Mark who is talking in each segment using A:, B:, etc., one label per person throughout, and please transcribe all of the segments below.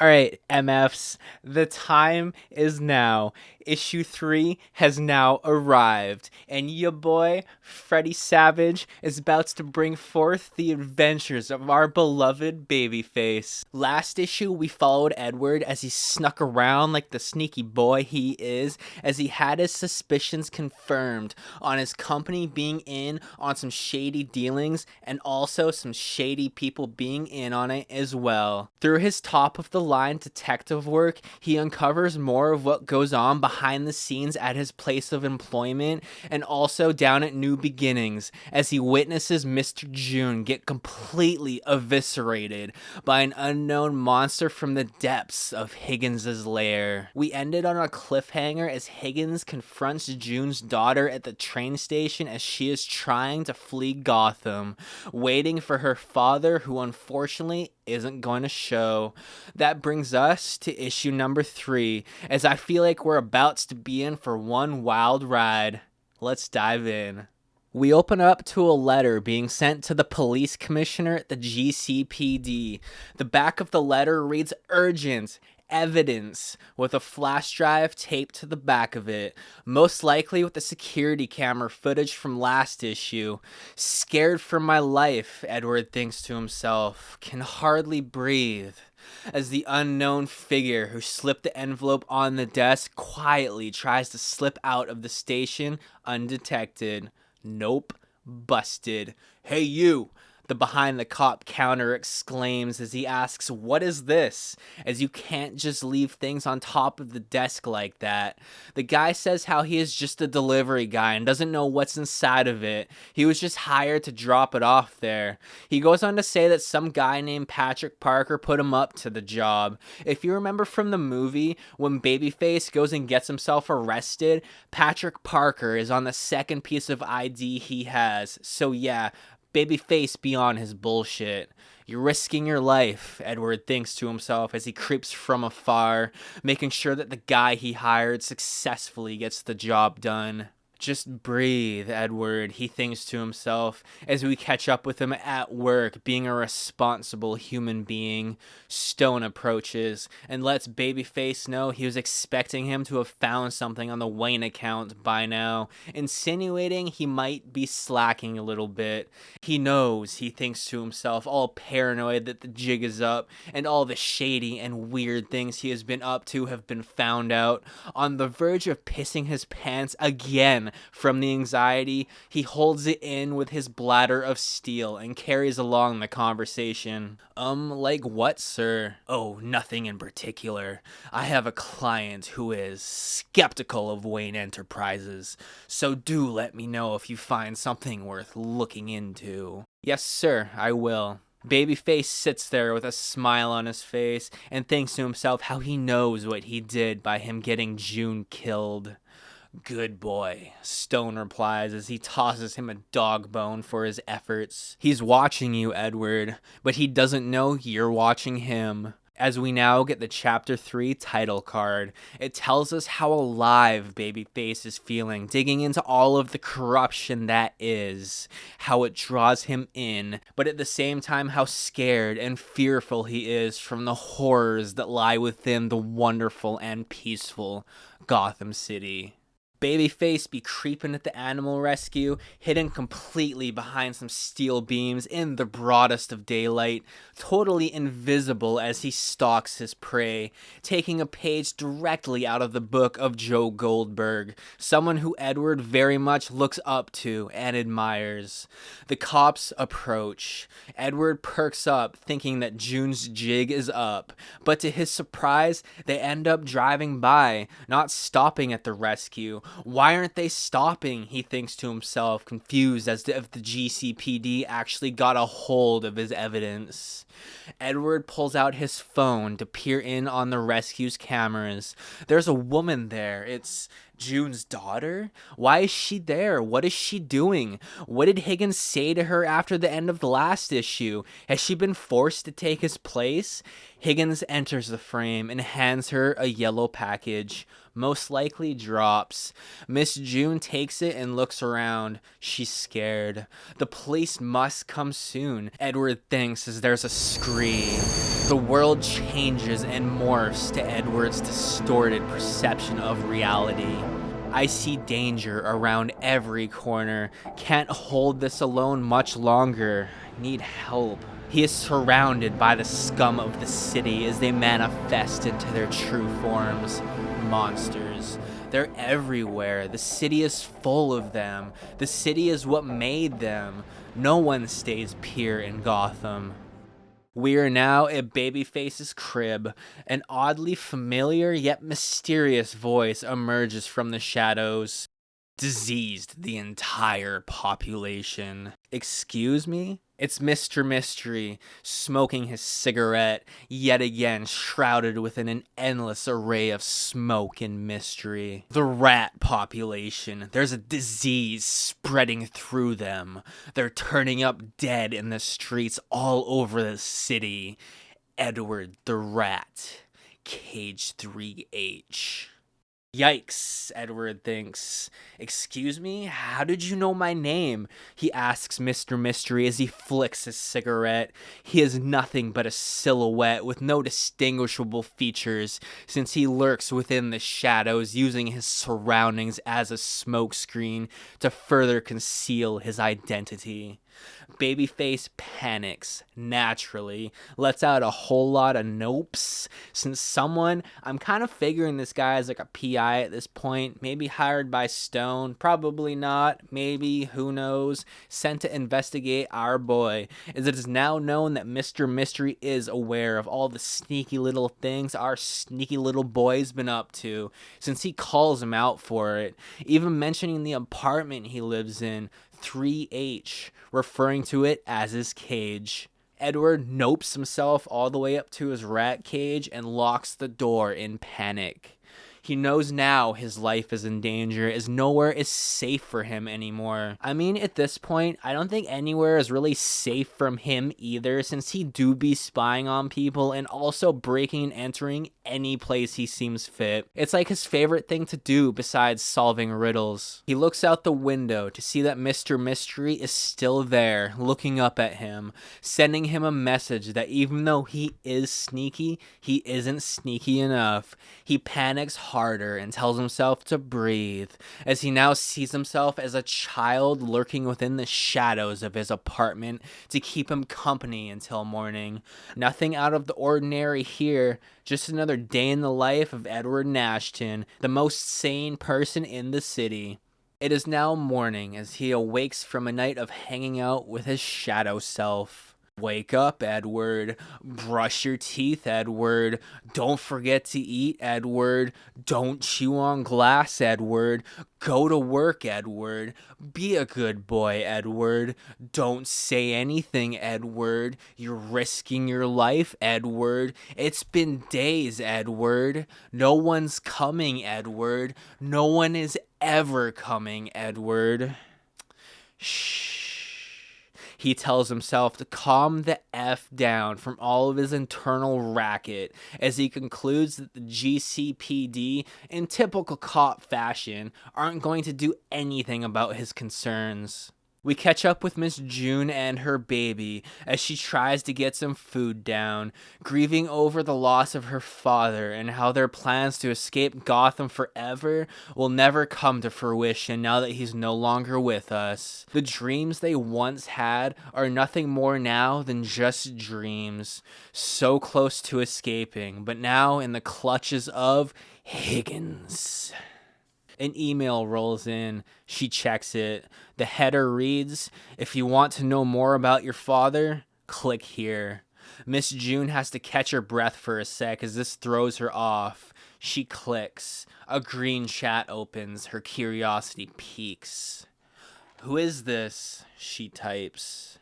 A: All right, MFs, the time is now. Issue 3 has now arrived, and your boy, Freddy Savage, is about to bring forth the adventures of our beloved babyface. Last issue, we followed Edward as he snuck around like the sneaky boy he is, as he had his suspicions confirmed on his company being in on some shady dealings, and also some shady people being in on it as well. Through his top of the line detective work, he uncovers more of what goes on behind the scenes at his place of employment and also down at New Beginnings as he witnesses Mr. June get completely eviscerated by an unknown monster from the depths of Higgins's lair. We ended on a cliffhanger as Higgins confronts June's daughter at the train station as she is trying to flee Gotham, waiting for her father, who unfortunately isn't going to show. That brings us to issue number 3, as I feel like we're about to be in for one wild ride. Let's dive in. We open up to a letter being sent to the police commissioner at the GCPD. The back of the letter reads urgent evidence with a flash drive taped to the back of it, most likely with the security camera footage from last issue. Scared for my life, Edward thinks to himself, can hardly breathe, as the unknown figure who slipped the envelope on the desk quietly tries to slip out of the station undetected. Nope, busted. Hey you! The behind the cop counter exclaims as he asks, what is this? As you can't just leave things on top of the desk like that. The guy says how he is just a delivery guy and doesn't know what's inside of it. He was just hired to drop it off there. He goes on to say that some guy named Patrick Parker put him up to the job. If you remember from the movie, when Babyface goes and gets himself arrested, Patrick Parker is on the second piece of ID he has. So yeah, Babyface be on his bullshit. You're risking your life, Edward thinks to himself as he creeps from afar, making sure that the guy he hired successfully gets the job done. Just breathe, Edward, he thinks to himself as we catch up with him at work, being a responsible human being. Stone approaches and lets Babyface know he was expecting him to have found something on the Wayne account by now, insinuating he might be slacking a little bit. He knows, he thinks to himself, all paranoid that the jig is up and all the shady and weird things he has been up to have been found out. On the verge of pissing his pants again from the anxiety, he holds it in with his bladder of steel and carries along the conversation. Like what, sir? Oh, nothing in particular. I have a client who is skeptical of Wayne Enterprises, so do let me know if you find something worth looking into. Yes, sir, I will. Babyface sits there with a smile on his face and thinks to himself how he knows what he did by him getting June killed. Good boy, Stone replies as he tosses him a dog bone for his efforts. He's watching you, Edward, but he doesn't know you're watching him. As we now get the Chapter 3 title card, it tells us how alive Babyface is feeling, digging into all of the corruption that is, how it draws him in, but at the same time how scared and fearful he is from the horrors that lie within the wonderful and peaceful Gotham City. Babyface be creeping at the animal rescue, hidden completely behind some steel beams in the broadest of daylight, totally invisible as he stalks his prey, taking a page directly out of the book of Joe Goldberg, someone who Edward very much looks up to and admires. The cops approach. Edward perks up, thinking that June's jig is up, but to his surprise, they end up driving by, not stopping at the rescue. Why aren't they stopping? He thinks to himself, confused as to if the GCPD actually got a hold of his evidence. Edward pulls out his phone to peer in on the rescue's cameras. There's a woman there. It's June's daughter? Why is she there? What is she doing? What did Higgins say to her after the end of the last issue? Has she been forced to take his place? Higgins enters the frame and hands her a yellow package. Most likely drops. Miss June takes it and looks around. She's scared. The police must come soon, Edward thinks, as there's a scree. The world changes and morphs to Edward's distorted perception of reality. I see danger around every corner. Can't hold this alone much longer. Need help. He is surrounded by the scum of the city as they manifest into their true forms. Monsters. They're everywhere. The city is full of them. The city is what made them. No one stays pure in Gotham. We are now at Babyface's crib. An oddly familiar yet mysterious voice emerges from the shadows. Diseased the entire population. Excuse me? It's Mr. Mystery, smoking his cigarette, yet again shrouded within an endless array of smoke and mystery. The rat population. There's a disease spreading through them. They're turning up dead in the streets all over the city. Edward the Rat. Cage 3H. Yikes, Edward thinks. Excuse me? How did you know my name? He asks Mr. Mystery as he flicks his cigarette. He is nothing but a silhouette with no distinguishable features, since he lurks within the shadows, using his surroundings as a smokescreen to further conceal his identity. Babyface panics, naturally, lets out a whole lot of nopes, since I'm kind of figuring this guy is like a PI at this point, maybe hired by Stone, probably not, maybe, who knows, sent to investigate our boy, as it is now known that Mr. Mystery is aware of all the sneaky little things our sneaky little boy's been up to, since he calls him out for it, even mentioning the apartment he lives in, 3H, referring to it as his cage. Edward nopes himself all the way up to his rat cage and locks the door in panic. He knows now his life is in danger, as nowhere is safe for him anymore. I mean, at this point, I don't think anywhere is really safe from him either, since he do be spying on people and also breaking and entering any place he seems fit. It's like his favorite thing to do besides solving riddles. He looks out the window to see that Mr. Mystery is still there, looking up at him, sending him a message that even though he is sneaky, he isn't sneaky enough. He panics harder and tells himself to breathe, as he now sees himself as a child lurking within the shadows of his apartment to keep him company until morning. Nothing out of the ordinary here, just another day in the life of Edward Nashton, the most sane person in the city. It is now morning as he awakes from a night of hanging out with his shadow self. Wake up, Edward. Brush your teeth, Edward. Don't forget to eat, Edward. Don't chew on glass, Edward. Go to work, Edward. Be a good boy, Edward. Don't say anything, Edward. You're risking your life, Edward. It's been days, Edward. No one's coming, Edward. No one is ever coming, Edward. Shh. He tells himself to calm the F down from all of his internal racket as he concludes that the GCPD, in typical cop fashion, aren't going to do anything about his concerns. We catch up with Miss June and her baby as she tries to get some food down, grieving over the loss of her father and how their plans to escape Gotham forever will never come to fruition now that he's no longer with us. The dreams they once had are nothing more now than just dreams, so close to escaping, but now in the clutches of Higgins. An email rolls in. She checks it. The header reads, "If you want to know more about your father, click here." Miss June has to catch her breath for a sec as this throws her off. She clicks. A green chat opens. Her curiosity peaks. "Who is this?" she types.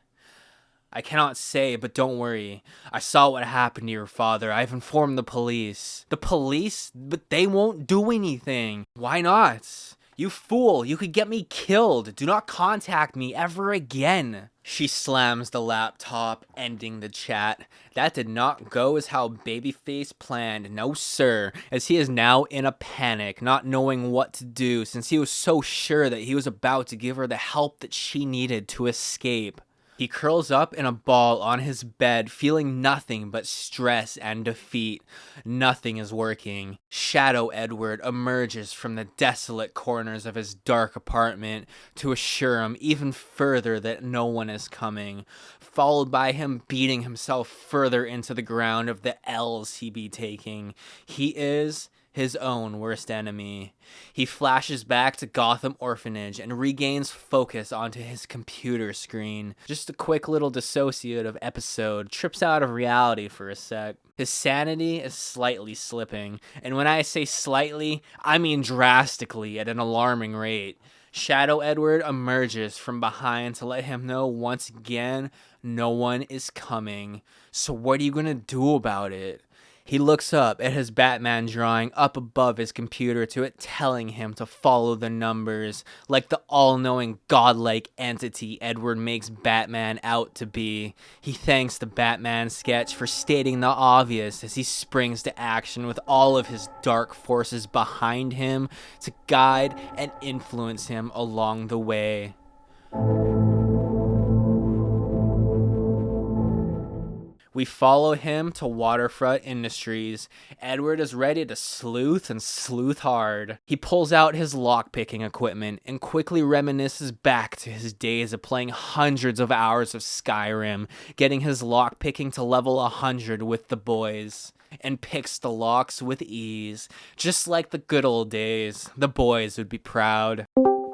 A: "I cannot say, but don't worry. I saw what happened to your father. I've informed the police." "The police? But they won't do anything." "Why not? You fool, you could get me killed. Do not contact me ever again." She slams the laptop, ending the chat. That did not go as how Babyface planned, no sir, as he is now in a panic, not knowing what to do since he was so sure that he was about to give her the help that she needed to escape. He curls up in a ball on his bed, feeling nothing but stress and defeat. Nothing is working. Shadow Edward emerges from the desolate corners of his dark apartment to assure him even further that no one is coming, followed by him beating himself further into the ground of the L's he be taking. He is his own worst enemy. He flashes back to Gotham Orphanage and regains focus onto his computer screen. Just a quick little dissociative episode, trips out of reality for a sec. His sanity is slightly slipping, and when I say slightly, I mean drastically at an alarming rate. Shadow Edward emerges from behind to let him know once again, no one is coming. So what are you gonna do about it? He looks up at his Batman drawing up above his computer to it telling him to follow the numbers, like the all-knowing godlike entity Edward makes Batman out to be. He thanks the Batman sketch for stating the obvious as he springs to action with all of his dark forces behind him to guide and influence him along the way. We follow him to Waterfront Industries. Edward is ready to sleuth and sleuth hard. He pulls out his lockpicking equipment and quickly reminisces back to his days of playing hundreds of hours of Skyrim, getting his lockpicking to level 100 with the boys, and picks the locks with ease. Just like the good old days, the boys would be proud.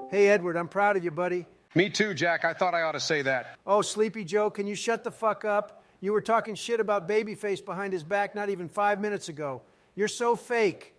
B: Hey, Edward, I'm proud of you, buddy.
C: Me too, Jack. I thought I ought to say that.
B: Oh, Sleepy Joe, can you shut the fuck up? You were talking shit about babyface behind his back not even 5 minutes ago. You're so fake.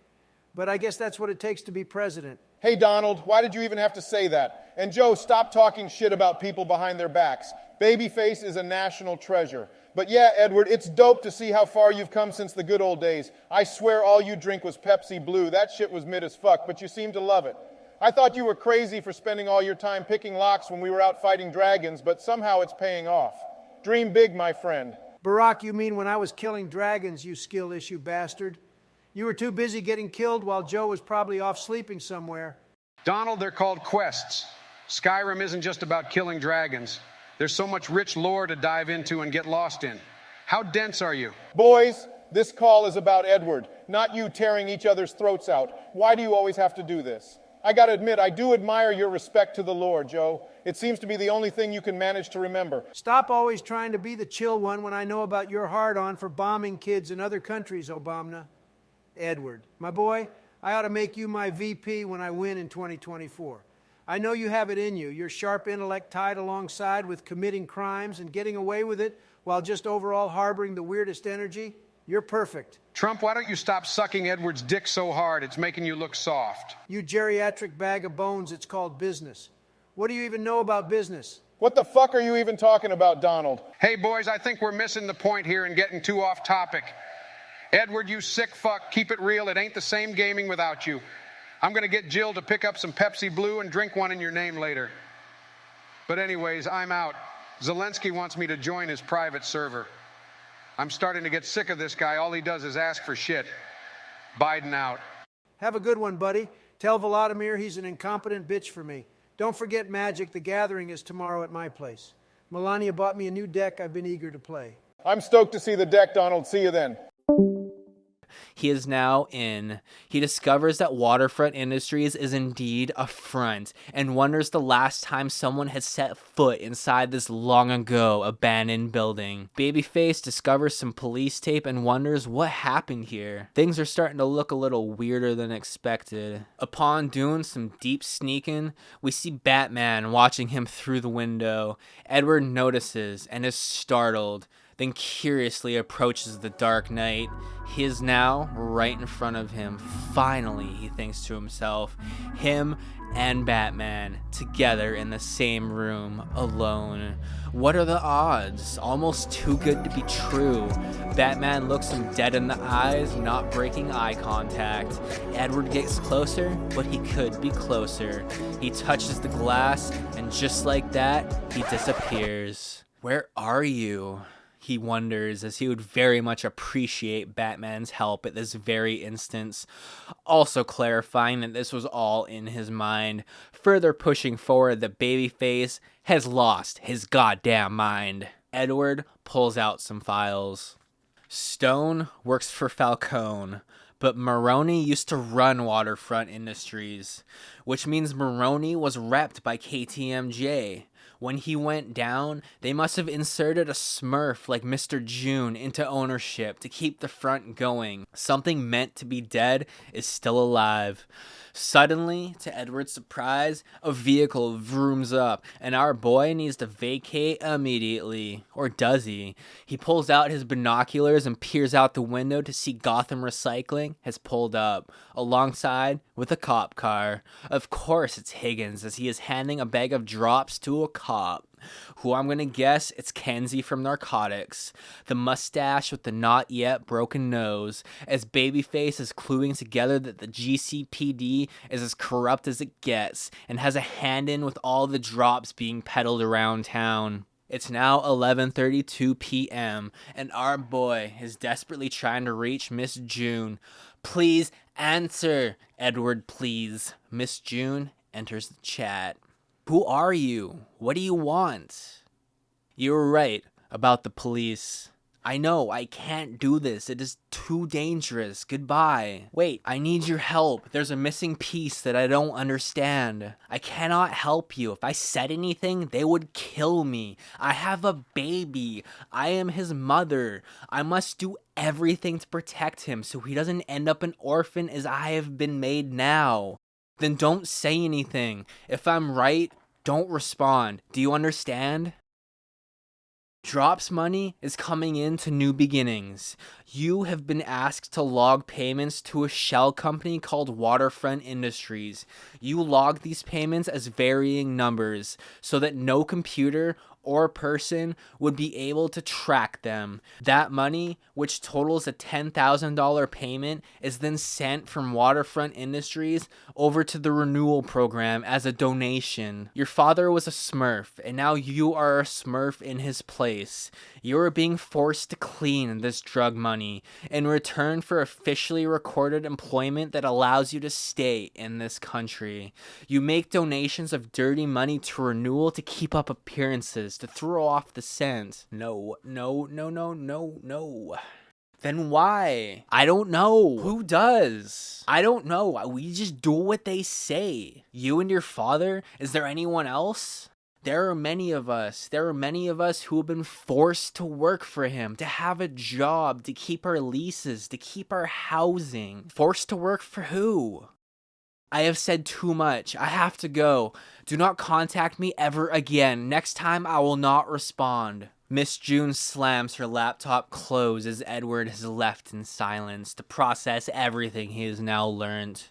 B: But I guess that's what it takes to be president.
D: Hey, Donald, why did you even have to say that? And Joe, stop talking shit about people behind their backs. Babyface is a national treasure. But yeah, Edward, it's dope to see how far you've come since the good old days. I swear all you drink was Pepsi Blue. That shit was mid as fuck, but you seem to love it. I thought you were crazy for spending all your time picking locks when we were out fighting dragons, but somehow it's paying off. Dream big, my friend.
B: Barack, you mean when I was killing dragons, you skill issue bastard? You were too busy getting killed while Joe was probably off sleeping somewhere.
C: Donald, they're called quests. Skyrim isn't just about killing dragons. There's so much rich lore to dive into and get lost in. How dense are you?
D: Boys, this call is about Edward, not you tearing each other's throats out. Why do you always have to do this? I gotta admit, I do admire your respect to the Lord, Joe. It seems to be the only thing you can manage to remember.
B: Stop always trying to be the chill one when I know about your hard-on for bombing kids in other countries, Obama. Edward, my boy, I ought to make you my VP when I win in 2024. I know you have it in you, your sharp intellect tied alongside with committing crimes and getting away with it while just overall harboring the weirdest energy. You're perfect.
C: Trump, why don't you stop sucking Edward's dick so hard it's making you look soft?
B: You geriatric bag of bones, it's called business. What do you even know about business?
D: What the fuck are you even talking about, Donald?
C: Hey, boys, I think we're missing the point here and getting too off topic. Edward, you sick fuck, keep it real. It ain't the same gaming without you. I'm going to get Jill to pick up some Pepsi Blue and drink one in your name later. But anyways, I'm out. Zelensky wants me to join his private server. I'm starting to get sick of this guy. All he does is ask for shit. Biden out.
B: Have a good one, buddy. Tell Volodymyr he's an incompetent bitch for me. Don't forget Magic. The Gathering is tomorrow at my place. Melania bought me a new deck I've been eager to play.
D: I'm stoked to see the deck, Donald. See you then.
A: He is now in. He discovers that Waterfront Industries is indeed a front and wonders the last time someone had set foot inside this long ago abandoned building. Babyface discovers some police tape and wonders what happened here. Things are starting to look a little weirder than expected. Upon doing some deep sneaking, we see Batman watching him through the window. Edward notices and is startled, then curiously approaches the Dark Knight. He is now right in front of him. Finally, he thinks to himself, him and Batman together in the same room, alone. What are the odds? Almost too good to be true. Batman looks him dead in the eyes, not breaking eye contact. Edward gets closer, but he could be closer. He touches the glass, and just like that, he disappears. Where are you? he wonders, as he would very much appreciate Batman's help at this very instance, also clarifying that this was all in his mind, further pushing forward that Babyface has lost his goddamn mind. Edward pulls out some files. Stone works for Falcone, but Maroney used to run Waterfront Industries, which means Maroney was repped by KTMJ. When he went down, they must have inserted a Smurf like Mr. June into ownership to keep the front going. Something meant to be dead is still alive. Suddenly, to Edward's surprise, a vehicle vrooms up, and our boy needs to vacate immediately. Or does he? He pulls out his binoculars and peers out the window to see Gotham Recycling has pulled up, alongside with a cop car. Of course it's Higgins, as he is handing a bag of drops to a cop, who I'm gonna guess it's Kenzie from Narcotics, the mustache with the not yet broken nose, as Babyface is cluing together that the GCPD is as corrupt as it gets and has a hand in with all the drops being peddled around town. It's now 11:32 p.m. and our boy is desperately trying to reach Miss June. Please answer, Edward, please. Miss June enters the chat. Who are you? What do you want? You were right about the police. I know, I can't do this. It is too dangerous. Goodbye. Wait, I need your help. There's a missing piece that I don't understand. I cannot help you. If I said anything, they would kill me. I have a baby. I am his mother. I must do everything to protect him so he doesn't end up an orphan as I have been made now. Then don't say anything. If I'm right, don't respond. Do you understand? Drops money is coming in to New Beginnings. You have been asked to log payments to a shell company called Waterfront Industries. You log these payments as varying numbers so that no computer or person would be able to track them. That money, which totals a $10,000 payment, is then sent from Waterfront Industries over to the renewal program as a donation. Your father was a Smurf, and now you are a Smurf in his place. You are being forced to clean this drug money in return for officially recorded employment that allows you to stay in this country. You make donations of dirty money to renewal to keep up appearances, to throw off the scent. No. Then why? I don't know. Who does? I don't know. We just do what they say. You and your father? Is there anyone else? There are many of us. There are many of us who have been forced to work for him, to have a job, to keep our leases, to keep our housing. Forced to work for who? I have said too much. I have to go. Do not contact me ever again. Next time I will not respond. Miss June slams her laptop closed as Edward has left in silence to process everything he has now learned.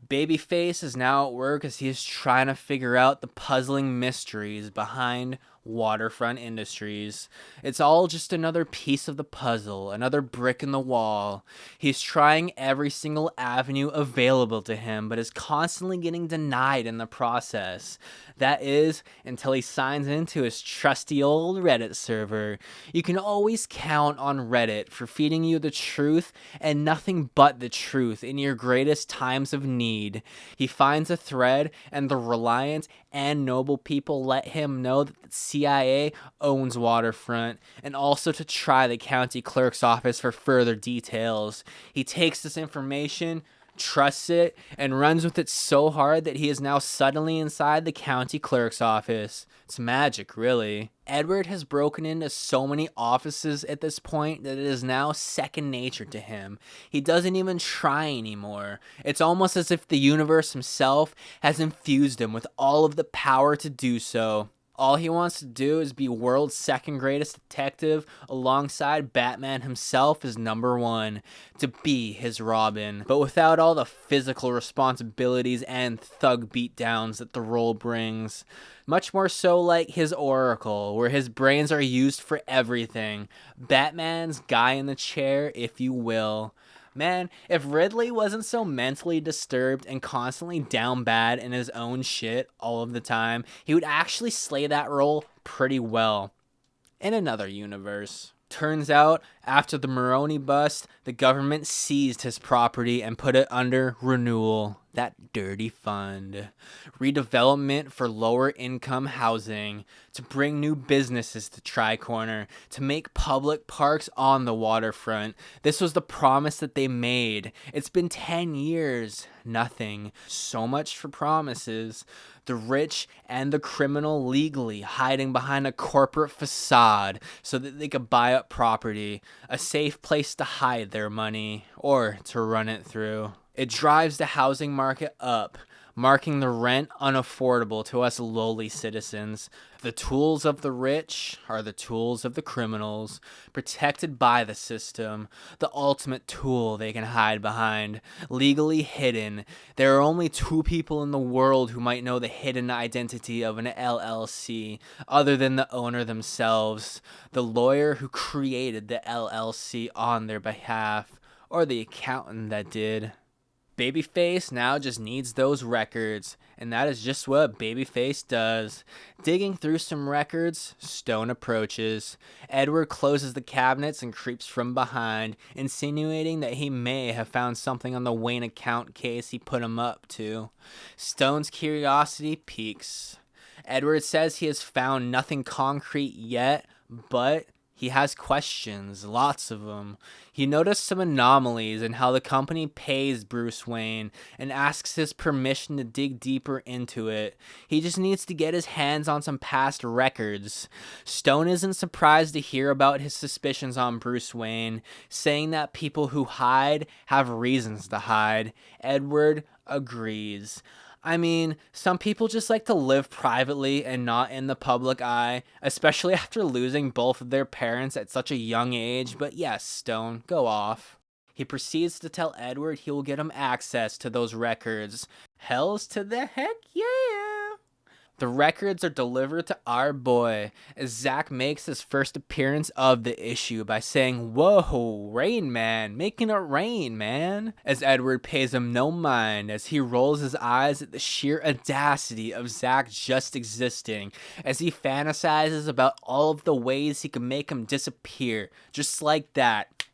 A: Babyface is now at work as he is trying to figure out the puzzling mysteries behind Waterfront Industries. It's all just another piece of the puzzle, another brick in the wall. He's trying every single avenue available to him, but is constantly getting denied in the process. That is, until he signs into his trusty old Reddit server. You can always count on Reddit for feeding you the truth and nothing but the truth in your greatest times of need. He finds a thread, and the reliant and noble people let him know that the CIA owns Waterfront, and also to try the county clerk's office for further details. He takes this information, trusts it, and runs with it so hard that he is now suddenly inside the county clerk's office. It's magic, really. Edward has broken into so many offices at this point that it is now second nature to him. He doesn't even try anymore. It's almost as if the universe himself has infused him with all of the power to do so. All he wants to do is be world's second greatest detective alongside Batman himself as number one, to be his Robin, but without all the physical responsibilities and thug beatdowns that the role brings. Much more so like his Oracle, where his brains are used for everything. Batman's guy in the chair, if you will. Man, if Ridley wasn't so mentally disturbed and constantly down bad in his own shit all of the time, he would actually slay that role pretty well. In another universe. Turns out, after the Maroney bust, the government seized his property and put it under renewal, that dirty fund. Redevelopment for lower income housing, to bring new businesses to Tri-Corner, to make public parks on the waterfront. This was the promise that they made. It's been 10 years. Nothing. So much for promises. The rich and the criminal legally hiding behind a corporate facade so that they could buy up property, a safe place to hide their money or to run it through. It drives the housing market up, marking the rent unaffordable to us lowly citizens. The tools of the rich are the tools of the criminals, protected by the system, the ultimate tool they can hide behind, legally hidden. There are only 2 people in the world who might know the hidden identity of an LLC, other than the owner themselves, the lawyer who created the LLC on their behalf, or the accountant that did. Babyface now just needs those records, and that is just what Babyface does. Digging through some records, Stone approaches. Edward closes the cabinets and creeps from behind, insinuating that he may have found something on the Wayne account case he put him up to. Stone's curiosity piques. Edward says he has found nothing concrete yet, but he has questions, lots of them. He noticed some anomalies in how the company pays Bruce Wayne and asks his permission to dig deeper into it. He just needs to get his hands on some past records. Stone isn't surprised to hear about his suspicions on Bruce Wayne, saying that people who hide have reasons to hide. Edward agrees. I mean, some people just like to live privately and not in the public eye, especially after losing both of their parents at such a young age, but yes, Stone, go off. He proceeds to tell Edward he will get him access to those records. Hells to the heck yeah! The records are delivered to our boy as Zach makes his first appearance of the issue by saying, "Whoa, Rain Man, making it rain, man," as Edward pays him no mind as he rolls his eyes at the sheer audacity of Zach just existing, as he fantasizes about all of the ways he can make him disappear, just like that.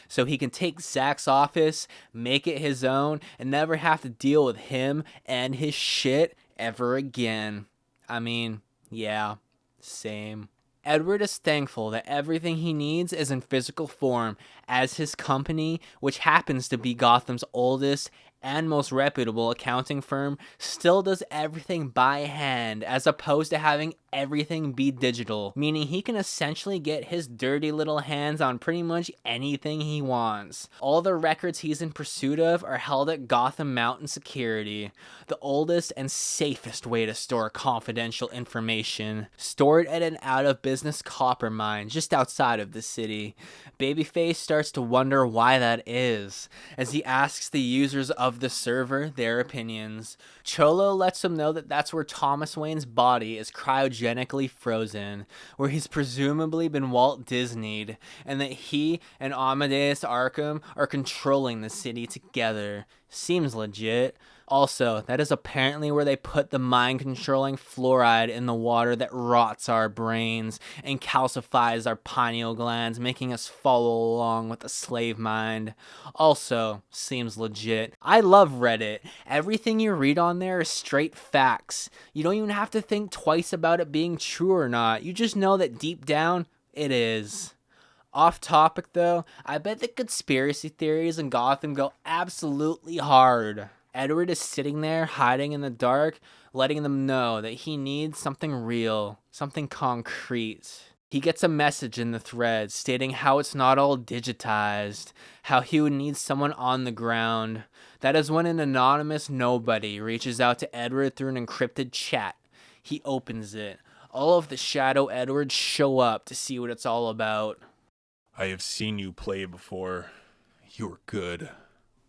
A: So he can take Zach's office, make it his own, and never have to deal with him and his shit ever again. I mean, yeah, same. Edward is thankful that everything he needs is in physical form, as his company, which happens to be Gotham's oldest and most reputable accounting firm, still does everything by hand as opposed to having everything be digital, meaning he can essentially get his dirty little hands on pretty much anything he wants. All the records he's in pursuit of are held at Gotham Mountain Security, the oldest and safest way to store confidential information, stored at an out-of-business copper mine just outside of the city. Babyface starts to wonder why that is, as he asks the users of the server their opinions. Cholo lets him know that that's where Thomas Wayne's body is cryogenically frozen, where he's presumably been Walt Disney'd, and that he and Amadeus Arkham are controlling the city together. Seems legit. Also, that is apparently where they put the mind-controlling fluoride in the water that rots our brains and calcifies our pineal glands, making us follow along with the slave mind. Also, seems legit. I love Reddit. Everything you read on there is straight facts. You don't even have to think twice about it being true or not. You just know that deep down, it is. Off topic though, I bet the conspiracy theories in Gotham go absolutely hard. Edward is sitting there, hiding in the dark, letting them know that he needs something real, something concrete. He gets a message in the thread stating how it's not all digitized, how he would need someone on the ground. That is when an anonymous nobody reaches out to Edward through an encrypted chat. He opens it. All of the Shadow Edwards show up to see what it's all about.
E: "I have seen you play before. You're good."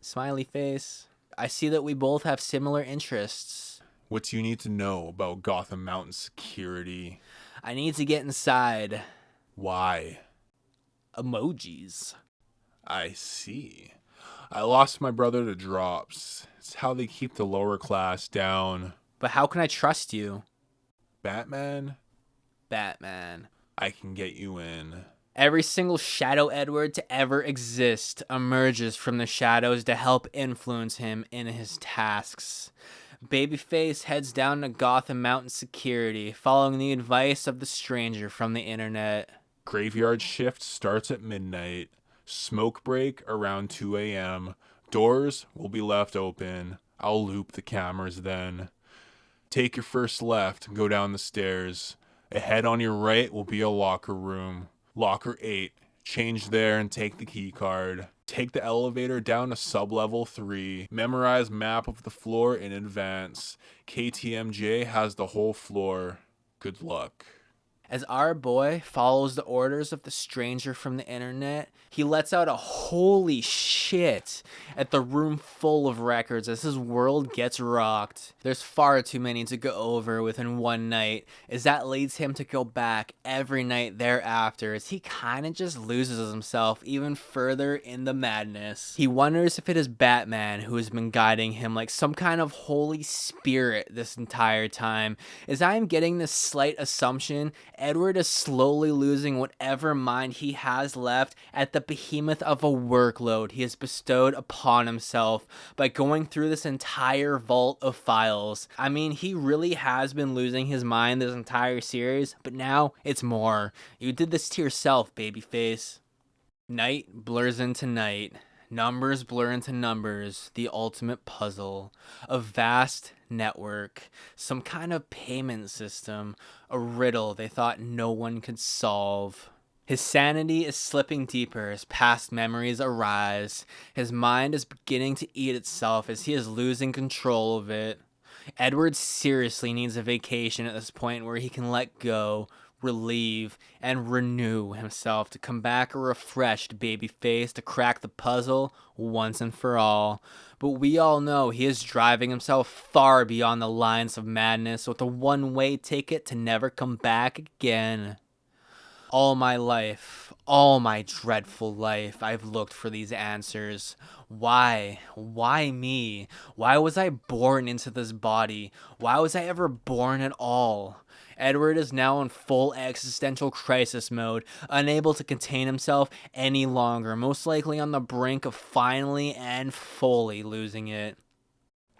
A: Smiley face. I see that we both have similar interests.
E: "What do you need to know about Gotham Mountain Security?"
A: I need to get inside.
E: "Why?"
A: Emojis.
E: "I see. I lost my brother to drops. It's how they keep the lower class down."
A: But how can I trust you?
E: "Batman?
A: Batman.
E: I can get you in."
A: Every single Shadow Edward to ever exist emerges from the shadows to help influence him in his tasks. Babyface heads down to Gotham Mountain Security, following the advice of the stranger from the internet.
E: Graveyard shift starts at midnight. Smoke break around 2 a.m. Doors will be left open. I'll loop the cameras then. Take your first left, go down the stairs. Ahead on your right will be a locker room. Locker 8. Change there and take the key card. Take the elevator down to sublevel 3. Memorize map of the floor in advance. KTMJ has the whole floor. Good luck.
A: As our boy follows the orders of the stranger from the internet, he lets out a holy shit at the room full of records as his world gets rocked. There's far too many to go over within one night, as that leads him to go back every night thereafter, as he kinda just loses himself even further in the madness. He wonders if it is Batman who has been guiding him like some kind of holy spirit this entire time. As I am getting this slight assumption, Edward is slowly losing whatever mind he has left at the behemoth of a workload he has bestowed upon himself by going through this entire vault of files. I mean, he really has been losing his mind this entire series, but now it's more. You did this to yourself, babyface. Night blurs into night. Numbers blur into numbers, the ultimate puzzle. A vast network, some kind of payment system, a riddle they thought no one could solve. His sanity is slipping deeper as past memories arise. His mind is beginning to eat itself as he is losing control of it. Edward seriously needs a vacation at this point where he can let go, relieve, and renew himself to come back a refreshed babyface to crack the puzzle once and for all. But we all know he is driving himself far beyond the lines of madness with a one-way ticket to never come back again. All my life, all my dreadful life, I've looked for these answers. Why? Why me? Why was I born into this body? Why was I ever born at all? Edward is now in full existential crisis mode, unable to contain himself any longer, most likely on the brink of finally and fully losing it.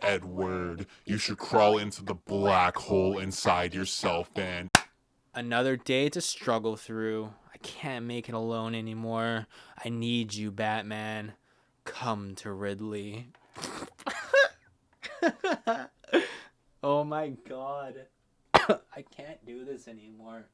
E: Edward, you should crawl into the black hole inside yourself and...
A: Another day to struggle through. I can't make it alone anymore. I need you, Batman. Come to Ridley. Oh my god. I can't do this anymore.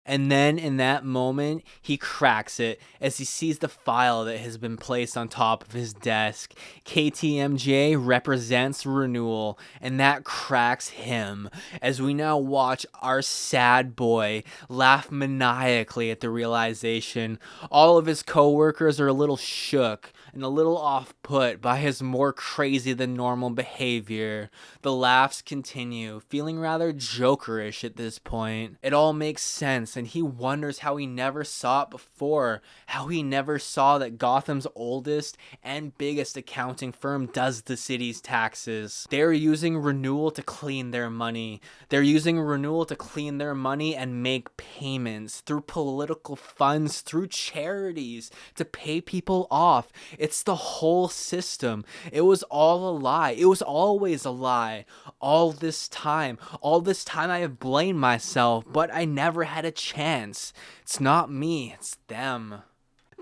A: And then in that moment, he cracks it as he sees the file that has been placed on top of his desk. KTMJ represents renewal, and that cracks him as we now watch our sad boy laugh maniacally at the realization. All of his co-workers are a little shook and a little off-put by his more crazy than normal behavior. The laughs continue, feeling rather jokerish at this point. It all makes sense, and he wonders how he never saw it before, how he never saw that Gotham's oldest and biggest accounting firm does the city's taxes. They're using renewal to clean their money. They're using renewal to clean their money and make payments through political funds, through charities, to pay people off. It's the whole system. It was all a lie. It was always a lie. All this time I have blamed myself, but I never had a chance. It's not me, it's them.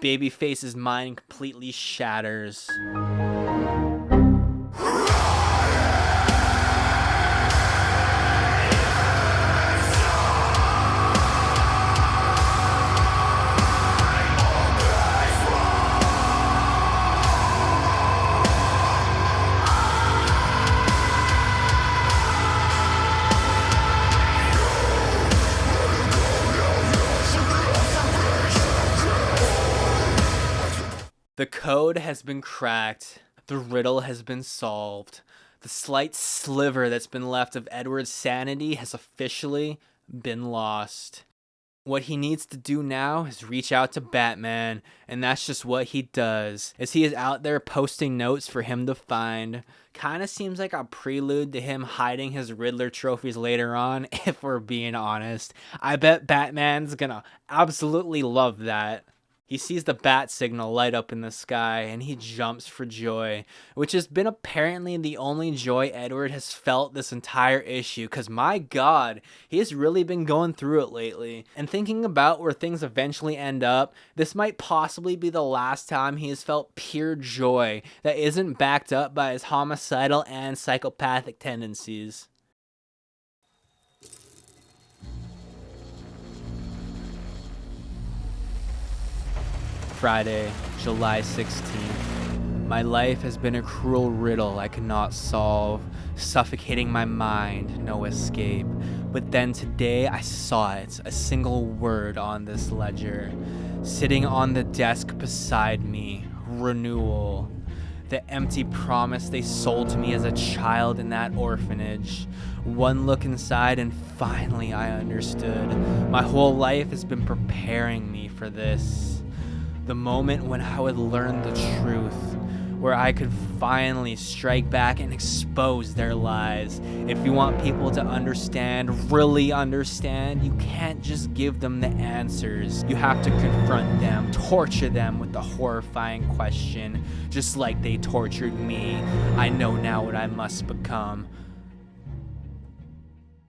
A: Babyface's mind completely shatters. The code has been cracked. The riddle has been solved. The slight sliver that's been left of Edward's sanity has officially been lost. What he needs to do now is reach out to Batman, and that's just what he does, as he is out there posting notes for him to find. Kinda seems like a prelude to him hiding his Riddler trophies later on, if we're being honest. I bet Batman's gonna absolutely love that. He sees the bat signal light up in the sky, and he jumps for joy, which has been apparently the only joy Edward has felt this entire issue, because my god, he has really been going through it lately. And thinking about where things eventually end up, this might possibly be the last time he has felt pure joy that isn't backed up by his homicidal and psychopathic tendencies. Friday, July 16th. My life has been a cruel riddle I cannot solve, suffocating my mind, no escape. But then today I saw it, a single word on this ledger. Sitting on the desk beside me, renewal. The empty promise they sold to me as a child in that orphanage. One look inside and finally I understood. My whole life has been preparing me for this. The moment when I would learn the truth, where I could finally strike back and expose their lies. If you want people to understand, really understand, you can't just give them the answers. You have to confront them, torture them with the horrifying question, just like they tortured me. I know now what I must become.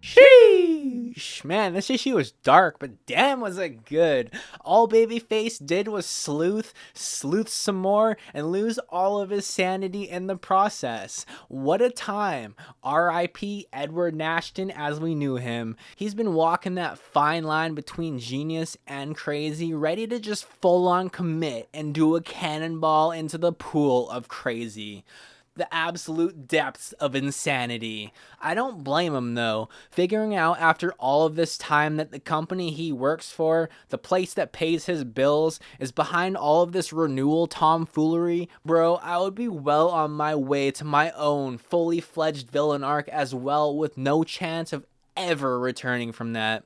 A: Sheesh, man, this issue was dark, but damn was it good. All Babyface did was sleuth some more, and lose all of his sanity in the process. What a time. R.I.P. Edward Nashton as we knew him. He's been walking that fine line between genius and crazy, ready to just full on commit and do a cannonball into the pool of crazy. The absolute depths of insanity. I don't blame him though. Figuring out after all of this time that the company he works for, the place that pays his bills, is behind all of this renewal tomfoolery, bro, I would be well on my way to my own fully fledged villain arc as well, with no chance of ever returning from that.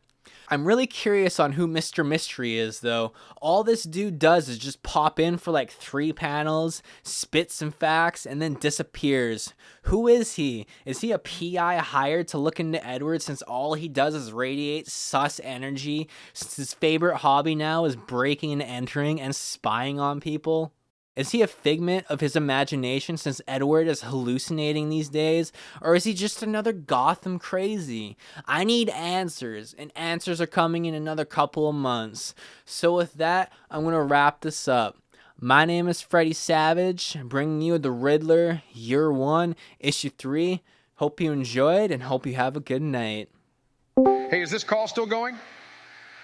A: I'm really curious on who Mr. Mystery is, though. All this dude does is just pop in for like 3 panels, spit some facts, and then disappears. Who is he? Is he a PI hired to look into Edward since all he does is radiate sus energy, since his favorite hobby now is breaking and entering and spying on people? Is he a figment of his imagination since Edward is hallucinating these days? Or is he just another Gotham crazy? I need answers, and answers are coming in another couple of months. So with that, I'm going to wrap this up. My name is Freddy Savage, bringing you the Riddler, Year 1, Issue 3. Hope you enjoyed, and hope you have a good night.
C: Hey, is this call still going?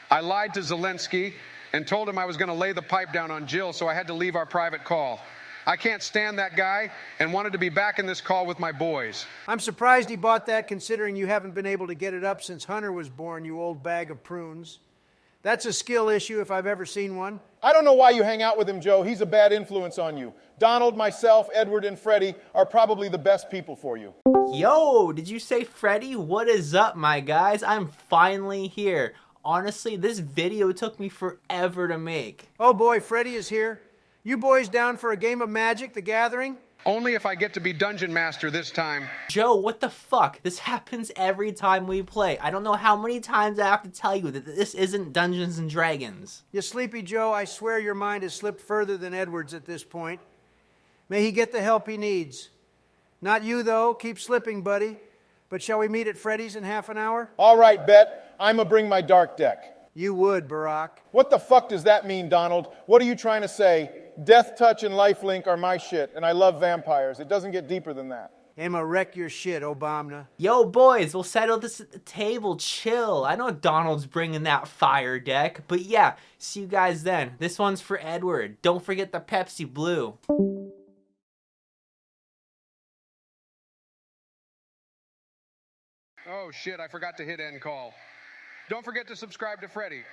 C: I lied to Zelensky and told him I was going to lay the pipe down on Jill, so I had to leave our private call. I can't stand that guy and wanted to be back in this call with my boys.
B: I'm surprised he bought that, considering you haven't been able to get it up since Hunter was born, you old bag of prunes. That's a skill issue if I've ever seen one.
D: I don't know why you hang out with him, Joe. He's a bad influence on you. Donald, myself, Edward, and Freddie are probably the best people for you.
A: Yo, did you say Freddy? What is up, my guys? I'm finally here. Honestly, this video took me forever to make.
B: Oh boy, Freddy is here. You boys down for a game of Magic: The Gathering?
C: Only if I get to be Dungeon Master this time.
A: Joe, what the fuck? This happens every time we play. I don't know how many times I have to tell you that this isn't Dungeons and Dragons.
B: You sleepy Joe, I swear your mind has slipped further than Edward's at this point. May he get the help he needs. Not you, though. Keep slipping, buddy. But shall we meet at Freddy's in half an hour?
D: All right, Bet. I'ma bring my dark deck.
B: You would, Barack.
D: What the fuck does that mean, Donald? What are you trying to say? Death Touch and Lifelink are my shit, and I love vampires. It doesn't get deeper than that.
B: I'ma wreck your shit, Obama.
A: Yo, boys, we'll settle this at the table. Chill. I know Donald's bringing that fire deck. But yeah, see you guys then. This one's for Edward. Don't forget the Pepsi Blue.
C: Oh shit, I forgot to hit end call. Don't forget to subscribe to Freddy.